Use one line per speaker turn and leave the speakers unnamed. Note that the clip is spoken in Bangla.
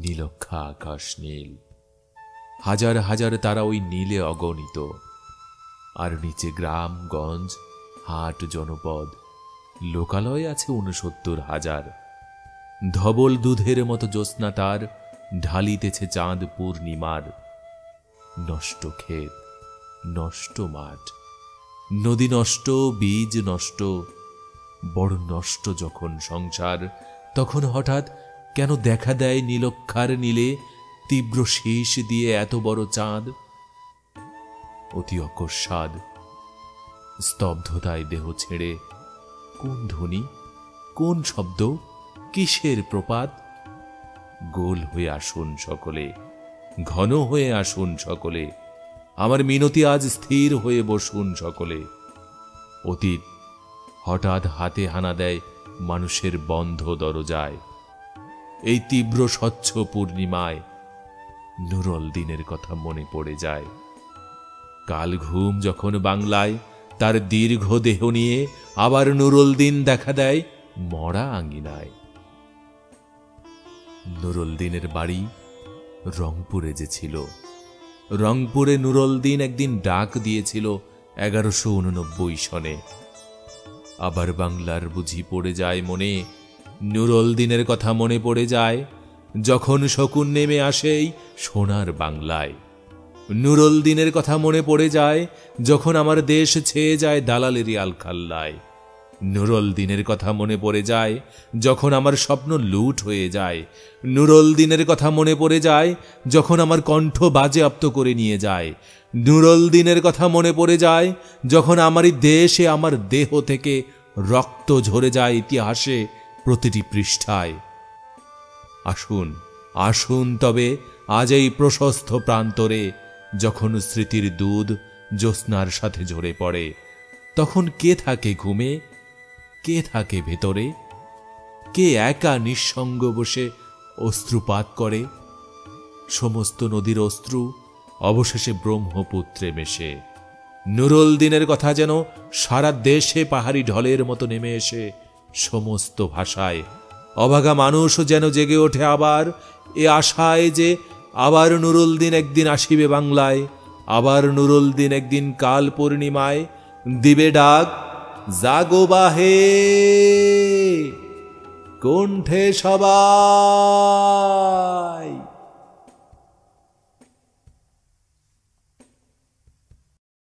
নীলক্ষা আকাশ নীল, হাজার হাজার তারা ওই নীলে অগণিত। আর নিচে গ্রাম গঞ্জ হাট জনপদ, লোকালয় আছে 69,000। ধবল দুধের মতো জ্যোৎস্না তার ঢালিতেছে চাঁদ পূর্ণিমার। নষ্ট ক্ষেত, নষ্ট মাঠ, নদী নষ্ট, বীজ নষ্ট, বড় নষ্ট যখন সংসার, তখন হঠাৎ কেন দেখা দেয় নীলক্ষার নীলে তীব্র শীষ দিয়ে এত বড় চাঁদ? অতি অকস্মাৎ স্তব্ধতায় দেহ ছেড়ে কোন ধ্বনি, কোন শব্দ, কিসের প্রপাত? গোল হয়ে আসুন সকলে, ঘন হয়ে আসুন সকলে, আমার মিনতি আজ স্থির হয়ে বসুন সকলে। অতীত হঠাৎ হাতে হানা দেয় মানুষের বন্ধ দরজায়। এই তীব্র স্বচ্ছ পূর্ণিমায় নুরল দিনের কথা মনে পড়ে যায়। কাল ঘুম যখন বাংলায় তার দীর্ঘ দেহ নিয়ে আবার নুরল দিন দেখা দেয় মরা আঙ্গিনায়। নুরল দিনের বাড়ি রংপুরে যে ছিল, রংপুরে নুরল দিন একদিন ডাক দিয়েছিল 1189 সনে। আবার বাংলার বুঝি পড়ে যায় মনে, নুরল দিনের কথা মনে পড়ে যায় যখন শকুন নেমে আসেই সোনার বাংলায়। নুরল দিনের কথা মনে পড়ে যায় যখন আমার দেশ ছেয়ে যায় দালালেরই আলখাল্লায়। নুরল দিনের কথা মনে পড়ে যায় যখন আমার স্বপ্ন লুট হয়ে যায়। নুরল দিনের কথা মনে পড়ে যায় যখন আমার কণ্ঠ বাজেয়াপ্ত করে নিয়ে যায়। নুরল দিনের কথা মনে পড়ে যায় যখন আমারই দেশে আমার দেহ থেকে রক্ত ঝরে যায় ইতিহাসে প্রতিটি পৃষ্ঠায়। আসুন আসুন তবে আজ এই প্রশস্ত প্রান্তরে, যখন স্মৃতির দুধ জ্যোৎস্নার সাথে ঝরে পড়ে, তখন কে থাকে ঘুমে, কে থাকে ভেতরে, কে একা নিঃসঙ্গ বসে অশ্রুপাত করে? সমস্ত নদীর অশ্রু অবশেষে ব্রহ্মপুত্রে মেশে। নুরল দিনের কথা যেন সারা দেশে পাহাড়ি ঢলের মতো নেমে এসে সমস্ত ভাষায়। অভাগা মানুষও যেন জেগে ওঠে আবার এ আশায় যে আবার নুরল দিন একদিন আসিবে বাংলায়, আবার নুরল দিন একদিন কাল পূর্ণিমায় দিবে ডাক, জাগো বাহে কণ্ঠে সবাই।